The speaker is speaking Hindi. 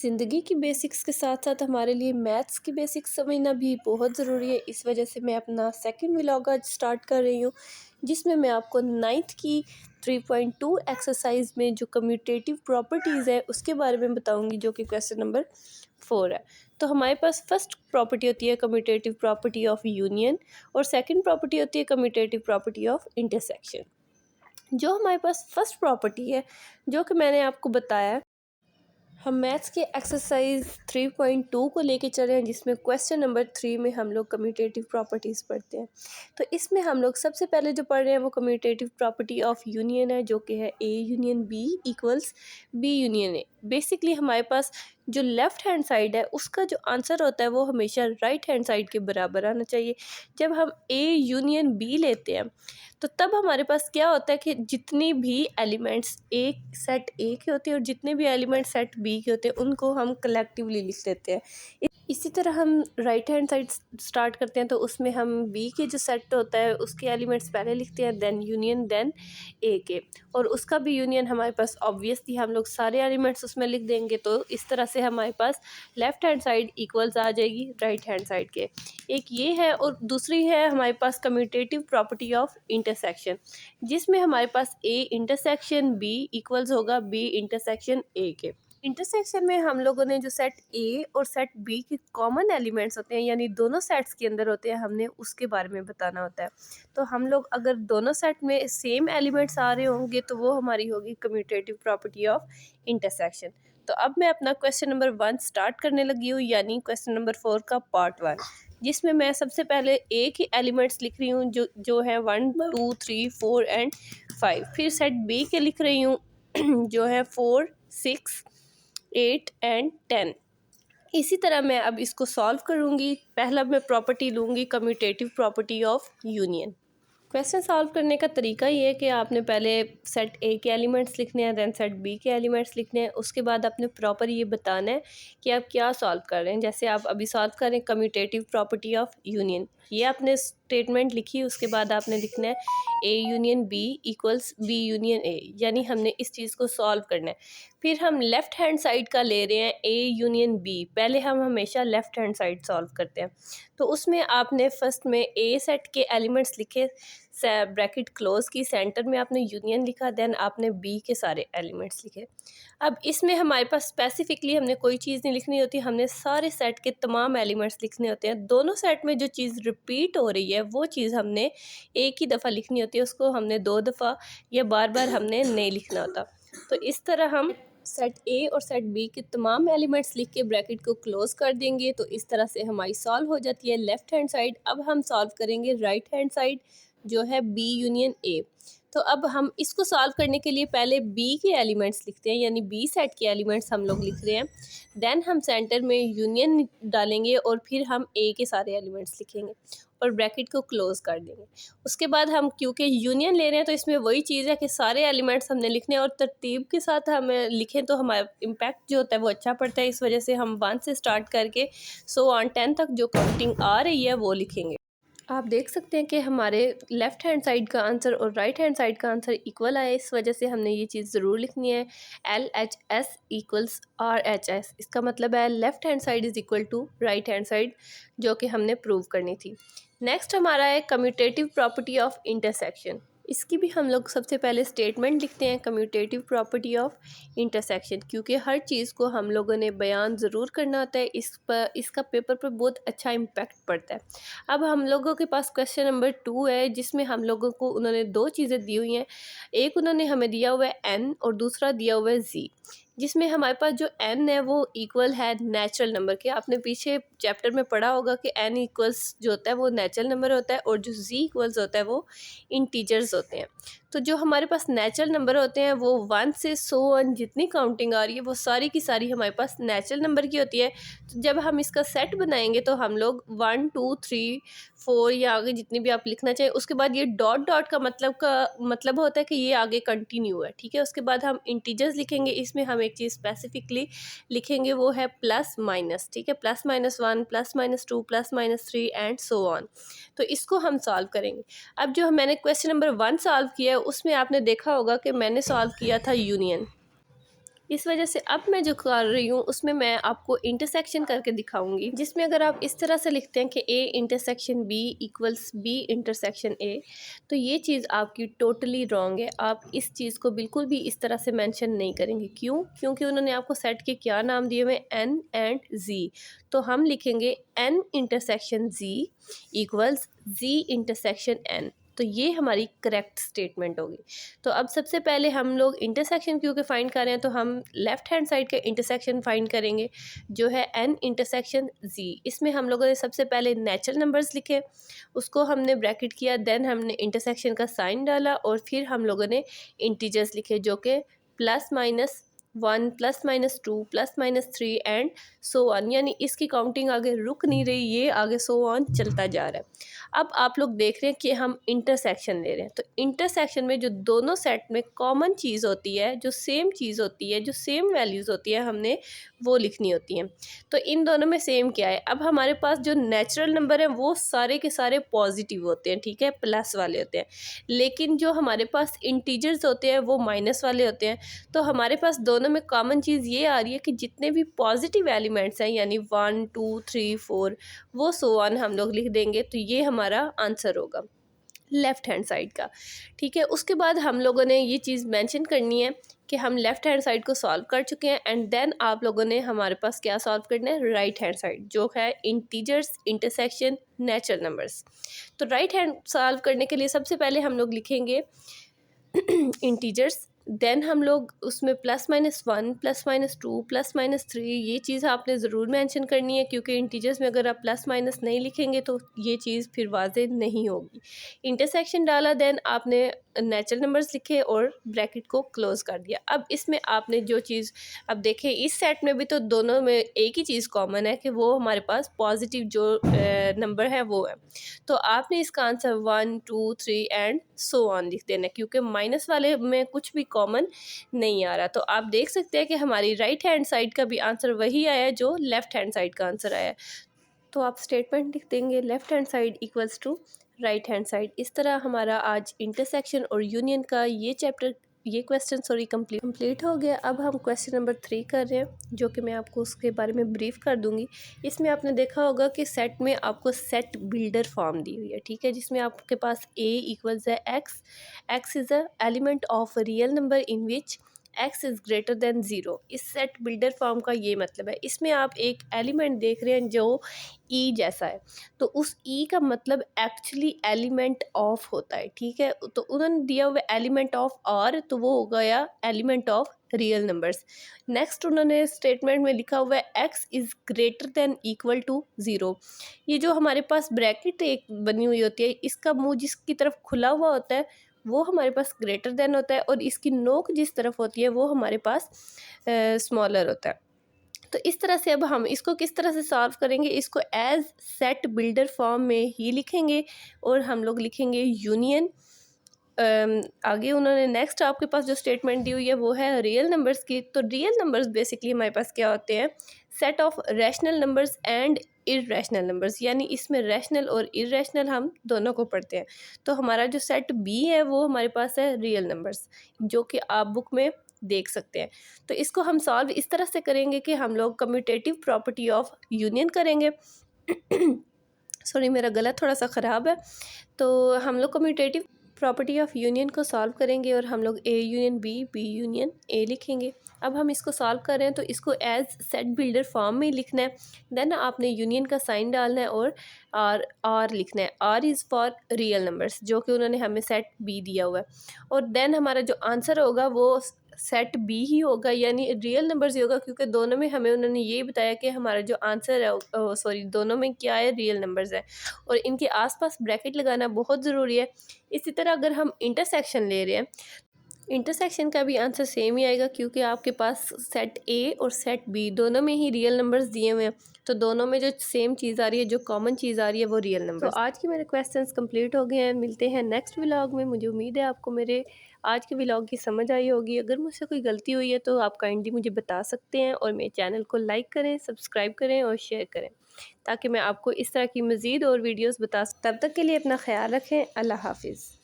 ज़िंदगी की बेसिक्स के साथ साथ हमारे लिए मैथ्स की बेसिक्स समझना भी बहुत ज़रूरी है। इस वजह से मैं अपना सेकंड व्लॉग आज स्टार्ट कर रही हूँ, जिसमें मैं आपको नाइन्थ की 3.2 एक्सरसाइज में जो कम्यूटेटिव प्रॉपर्टीज़ है उसके बारे में बताऊँगी, जो कि क्वेश्चन नंबर 4 है। तो हमारे पास फर्स्ट प्रॉपर्टी होती है कम्यूटेटिव प्रॉपर्टी ऑफ यूनियन और सेकेंड प्रॉपर्टी होती है कम्यूटेटिव प्रॉपर्टी ऑफ इंटरसेक्शन। जो हमारे पास फर्स्ट प्रॉपर्टी है, जो कि मैंने आपको बताया, हम मैथ्स के एक्सरसाइज 3.2 को लेके चल रहे हैं, जिसमें क्वेश्चन नंबर 3 में हम लोग कम्यूटेटिव प्रॉपर्टीज़ पढ़ते हैं। तो इसमें हम लोग सबसे पहले जो पढ़ रहे हैं वो कम्यूटेटिव प्रॉपर्टी ऑफ यूनियन है, जो कि है A union B equals B union A. Basically हमारे पास जो लेफ़्ट हैंड साइड है उसका जो आंसर होता है वो हमेशा राइट हैंड साइड के बराबर आना चाहिए। जब हम ए यूनियन बी लेते हैं तो तब हमारे पास क्या होता है कि जितनी भी एलिमेंट्स एक सेट ए के होते हैं और जितने भी एलिमेंट सेट बी के होते हैं उनको हम कलेक्टिवली लिख देते हैं। इसी तरह हम राइट हैंड साइड स्टार्ट करते हैं, तो उसमें हम बी के जो सेट होता है उसके एलिमेंट्स पहले लिखते हैं, देन यूनियन, देन ए के, और उसका भी यूनियन हमारे पास ऑब्वियसली हम लोग सारे एलिमेंट्स उसमें लिख देंगे। तो इस तरह से हमारे पास लेफ़्ट हैंड साइड इक्वल्स आ जाएगी राइट हैंड साइड के। एक ये है, और दूसरी है हमारे पास कम्यूटेटिव प्रॉपर्टी ऑफ इंटरसेक्शन, जिसमें हमारे पास ए इंटरसेक्शन बी इक्वल्स होगा बी इंटरसेक्शन ए के। इंटरसेक्शन में हम लोगों ने जो सेट ए और सेट बी के कॉमन एलिमेंट्स होते हैं, यानी दोनों सेट्स के अंदर होते हैं, हमने उसके बारे में बताना होता है। तो हम लोग अगर दोनों सेट में सेम एलिमेंट्स आ रहे होंगे तो वो हमारी होगी कम्यूटेटिव प्रॉपर्टी ऑफ इंटरसेक्शन। तो अब मैं अपना क्वेश्चन नंबर 1 स्टार्ट करने लगी हूँ, यानी क्वेश्चन नंबर 4 का पार्ट 1, जिसमें मैं सबसे पहले ए के एलिमेंट्स लिख रही हूँ, जो है 1 2 3 4 एंड 5। फिर सेट बी के लिख रही हूँ जो है 4 6 8 एंड 10। इसी तरह मैं अब इसको सॉल्व करूँगी। पहला मैं प्रॉपर्टी लूँगी commutative property of union. Question solve करने का तरीका ये है कि आपने पहले सेट ए के एलिमेंट्स लिखने हैं, देन सेट बी के एलिमेंट्स लिखने हैं। उसके बाद आपने प्रॉपर ये बताना है कि आप क्या सॉल्व कर रहे हैं। जैसे आप अभी सॉल्व कर रहे हैं कम्यूटेटिव प्रॉपर्टी ऑफ यूनियन, ये आपने स्टेटमेंट लिखी, उसके बाद आपने लिखना है A union B equals B union A, यानी हमने इस चीज़ को सॉल्व करना है। फिर हम लेफ़्ट हैंड साइड का ले रहे हैं ए यूनियन बी। पहले हम हमेशा लेफ़्ट हैंड साइड सॉल्व करते हैं, तो उसमें आपने फर्स्ट में ए सेट के एलिमेंट्स लिखे, ब्रैकेट क्लोज की, सेंटर में आपने यूनियन लिखा, देन आपने बी के सारे एलिमेंट्स लिखे। अब इसमें हमारे पास स्पेसिफिकली हमने कोई चीज़ नहीं लिखनी होती, हमने सारे सेट के तमाम एलिमेंट्स लिखने होते हैं। दोनों सेट में जो चीज़ रिपीट हो रही है वो चीज़ हमने एक ही दफ़ा लिखनी होती है, उसको हमने 2 दफ़ा या बार बार हमने नहीं लिखना होता। तो इस तरह हम सेट ए और सेट बी के तमाम एलिमेंट्स लिख के ब्रैकेट को क्लोज कर देंगे। तो इस तरह से हमारी सॉल्व हो जाती है लेफ़्ट हैंड साइड। अब हम सॉल्व करेंगे राइट हैंड साइड, जो है बी यूनियन ए। तो अब हम इसको सॉल्व करने के लिए पहले बी के एलिमेंट्स लिखते हैं, यानी बी सेट के एलिमेंट्स हम लोग लिख रहे हैं, देन हम सेंटर में यूनियन डालेंगे और फिर हम ए के सारे एलिमेंट्स लिखेंगे और ब्रैकेट को क्लोज कर देंगे। उसके बाद हम क्योंकि यूनियन ले रहे हैं तो इसमें वही चीज़ है कि सारे एलिमेंट्स हमने लिखने हैं और तरतीब के साथ हमें लिखें तो हमारा इम्पैक्ट जो होता है वो अच्छा पड़ता है। इस वजह से हम 1 से स्टार्ट करके 10 तक जो काउंटिंग आ रही है वो लिखेंगे। आप देख सकते हैं कि हमारे लेफ़्ट हैंड साइड का आंसर और राइट हैंड साइड का आंसर इक्वल आया। इस वजह से हमने ये चीज़ ज़रूर लिखनी है, LHS इक्वल्स RHS। इसका मतलब है left hand side is equal to right hand side, जो कि हमने प्रूव करनी थी। नेक्स्ट हमारा है कम्यूटेटिव प्रॉपर्टी ऑफ इंटरसेक्शन। इसकी भी हम लोग सबसे पहले स्टेटमेंट लिखते हैं कम्यूटेटिव प्रॉपर्टी ऑफ इंटरसेक्शन, क्योंकि हर चीज़ को हम लोगों ने बयान ज़रूर करना होता है। इसका पेपर पर बहुत अच्छा इम्पैक्ट पड़ता है। अब हम लोगों के पास क्वेश्चन नंबर 2 है, जिसमें हम लोगों को उन्होंने 2 चीज़ें दी हुई हैं। एक उन्होंने हमें दिया हुआ है n और दूसरा दिया हुआ है z, जिसमें हमारे पास जो n है वो इक्वल है नेचुरल नंबर के। आपने पीछे चैप्टर में पढ़ा होगा कि n इक्वल्स जो होता है वो नेचुरल नंबर होता है और जो z इक्वल्स होता है वो इंटीजर्स होते हैं। तो जो हमारे पास नेचुरल नंबर होते हैं वो 1 से 100 जितनी काउंटिंग आ रही है वो सारी की सारी हमारे पास नेचुरल नंबर की होती है। तो जब हम इसका सेट बनाएंगे तो हम लोग 1 2 3 4 या आगे जितनी भी आप लिखना चाहिए, उसके बाद ये डॉट डॉट का मतलब होता है कि ये आगे कंटिन्यू है, ठीक है। उसके बाद हम इंटीजर्स लिखेंगे। इसमें हम एक चीज़ स्पेसिफिकली लिखेंगे, वो है प्लस माइनस, ठीक है, +-1 +-2 +-3 एंड सो ऑन। तो इसको हम सॉल्व करेंगे। अब जो मैंने क्वेश्चन नंबर 1 सॉल्व किया है उसमें आपने देखा होगा कि मैंने सॉल्व किया था यूनियन। इस वजह से अब मैं जो कर रही हूँ उसमें मैं आपको इंटरसेक्शन करके दिखाऊंगी, जिसमें अगर आप इस तरह से लिखते हैं कि A intersection B equals B intersection A, तो ये चीज़ आपकी टोटली रॉन्ग है। आप इस चीज़ को बिल्कुल भी इस तरह से मेंशन नहीं करेंगे। क्यों? क्योंकि उन्होंने आपको सेट के क्या नाम दिए हुए, एन एंड जी। तो हम लिखेंगे N intersection G equals G intersection N. तो ये हमारी करेक्ट स्टेटमेंट होगी। तो अब सबसे पहले हम लोग इंटरसेक्शन क्योंकि फाइंड कर रहे हैं, तो हम लेफ्ट हैंड साइड का इंटरसेक्शन फाइंड करेंगे जो है एन इंटरसेक्शन जी। इसमें हम लोगों ने सबसे पहले नेचुरल नंबर्स लिखे, उसको हमने ब्रैकेट किया, देन हमने इंटरसेक्शन का साइन डाला और फिर हम लोगों ने इंटीजर्स लिखे जो कि +-1 +-2 +-3 एंड सो ऑन, यानी इसकी काउंटिंग आगे रुक नहीं रही, ये आगे सो ऑन चलता जा रहा है। अब आप लोग देख रहे हैं कि हम इंटरसेक्शन ले रहे हैं, तो इंटरसेक्शन में जो दोनों सेट में कॉमन चीज़ होती है, जो सेम चीज़ होती है, जो सेम वैल्यूज़ होती है, हमने वो लिखनी होती हैं। तो इन दोनों में सेम क्या है, अब हमारे पास जो नेचुरल नंबर है वो सारे के सारे पॉजिटिव होते हैं, ठीक है, प्लस वाले होते हैं, लेकिन जो हमारे पास इंटीजर्स होते हैं वो माइनस वाले होते हैं। तो हमारे पास दोनों में कॉमन चीज़ ये आ रही है कि जितने भी पॉजिटिव एलिमेंट्स हैं, यानी 1 2 3 4, वो सो ऑन हम लोग लिख देंगे। तो ये हमारा आंसर होगा लेफ़्ट हैंड साइड का, ठीक है। उसके बाद हम लोगों ने ये चीज़ मेंशन करनी है कि हम लेफ़्ट हैंड साइड को सॉल्व कर चुके हैं, एंड देन आप लोगों ने हमारे पास क्या सॉल्व करना है, राइट हैंड साइड जो है इंटीजर्स इंटरसेक्शन नेचुरल नंबर्स। तो राइट हैंड सॉल्व करने के लिए सबसे पहले हम लोग लिखेंगे इंटीजर्स, देन हम लोग उसमें +-1 +-2 +-3, ये चीज़ आपने ज़रूर मेंशन करनी है, क्योंकि इंटीजर्स में अगर आप प्लस माइनस नहीं लिखेंगे तो ये चीज़ फिर वाज़ेह नहीं होगी। इंटरसेक्शन डाला, देन आपने नेचुरल नंबर्स लिखे और ब्रैकेट को क्लोज़ कर दिया। अब इसमें आपने जो चीज़, अब देखें इस सेट में भी तो दोनों में एक ही चीज़ कॉमन है कि वो हमारे पास पॉजिटिव जो नंबर है वो है। तो आपने इसका आंसर 1 2 3 एंड सो ऑन लिख देना, क्योंकि माइनस वाले में कुछ भी कॉमन नहीं आ रहा। तो आप देख सकते हैं कि हमारी राइट हैंड साइड का भी आंसर वही आया है जो लेफ़्ट हैंड साइड का आंसर आया है। तो आप स्टेटमेंट लिख देंगे left hand side equals to right hand side. इस तरह हमारा आज इंटरसेक्शन और यूनियन का ये क्वेश्चन कंप्लीट हो गया। अब हम क्वेश्चन नंबर 3 कर रहे हैं, जो कि मैं आपको उसके बारे में ब्रीफ कर दूंगी। इसमें आपने देखा होगा कि सेट में आपको सेट बिल्डर फॉर्म दी हुई है, ठीक है, जिसमें आपके पास ए इक्वल्स है x is a element of real number in which x is greater than zero. इस सेट बिल्डर फॉर्म का ये मतलब है, इसमें आप एक एलिमेंट देख रहे हैं जो ई जैसा है, तो उस ई का मतलब एक्चुअली एलिमेंट ऑफ होता है, ठीक है। तो उन्होंने दिया हुआ एलिमेंट ऑफ आर, तो वो हो गया element of real numbers. Next उन्होंने स्टेटमेंट में लिखा हुआ है x is greater than equal to zero. ये जो हमारे पास ब्रैकेट एक बनी हुई होती है, इसका मुंह जिसकी तरफ खुला हुआ होता है वो हमारे पास ग्रेटर देन होता है, और इसकी नोक जिस तरफ होती है वो हमारे पास स्मॉलर होता है। तो इस तरह से अब हम इसको किस तरह से सॉल्व करेंगे, इसको एज सेट बिल्डर फॉर्म में ही लिखेंगे, और हम लोग लिखेंगे यूनियन। आगे उन्होंने नेक्स्ट आपके पास जो स्टेटमेंट दी हुई है वो है रियल नंबर्स की। तो रियल नंबर्स बेसिकली हमारे पास क्या होते हैं, set of rational numbers and irrational numbers, यानी इसमें रैशनल और इर्रेशनल हम दोनों को पढ़ते हैं। तो हमारा जो सेट बी है वो हमारे पास है रियल नंबर्स, जो कि आप बुक में देख सकते हैं। तो इसको हम सॉल्व इस तरह से करेंगे कि हम लोग कम्यूटेटिव प्रॉपर्टी ऑफ यूनियन करेंगे। सॉरी, मेरा गला थोड़ा सा ख़राब है। तो हम लोग कम्यूटेटिव प्रॉपर्टी ऑफ यूनियन को सॉल्व करेंगे, और हम लोग A union B union A लिखेंगे। अब हम इसको सॉल्व कर रहे हैं तो इसको एज सेट बिल्डर फॉर्म में लिखना है। देन आपने यूनियन का साइन डालना है और आर लिखना है। R is for real numbers, जो कि उन्होंने हमें सेट बी दिया हुआ है। और देन हमारा जो आंसर होगा वो सेट बी ही होगा, यानी रियल नंबर्स ही होगा, क्योंकि दोनों में हमें उन्होंने ये बताया कि हमारा जो आंसर है, सॉरी, दोनों में क्या है, रियल नंबर्स है, और इनके आसपास ब्रैकेट लगाना बहुत ज़रूरी है। इसी तरह अगर हम इंटरसेक्शन ले रहे हैं, इंटरसेक्शन का भी आंसर सेम ही आएगा, क्योंकि आपके पास सेट ए और सेट बी दोनों में ही रियल नंबर्स दिए हुए हैं। तो दोनों में जो सेम चीज़ आ रही है, जो कॉमन चीज़ आ रही है, वो रियल नंबर। तो आज के मेरे क्वेश्चंस कंप्लीट हो गए हैं। मिलते हैं नेक्स्ट व्लॉग में। मुझे उम्मीद है आपको मेरे आज के व्लॉग की समझ आई होगी। अगर मुझसे कोई गलती हुई है तो आप काइंडली मुझे बता सकते हैं, और मेरे चैनल को लाइक करें, सब्सक्राइब करें और शेयर करें, ताकि मैं आपको इस तरह की मज़ीद और वीडियोज़ बता। तब तक के लिए अपना ख्याल रखें। अल्लाह हाफिज़।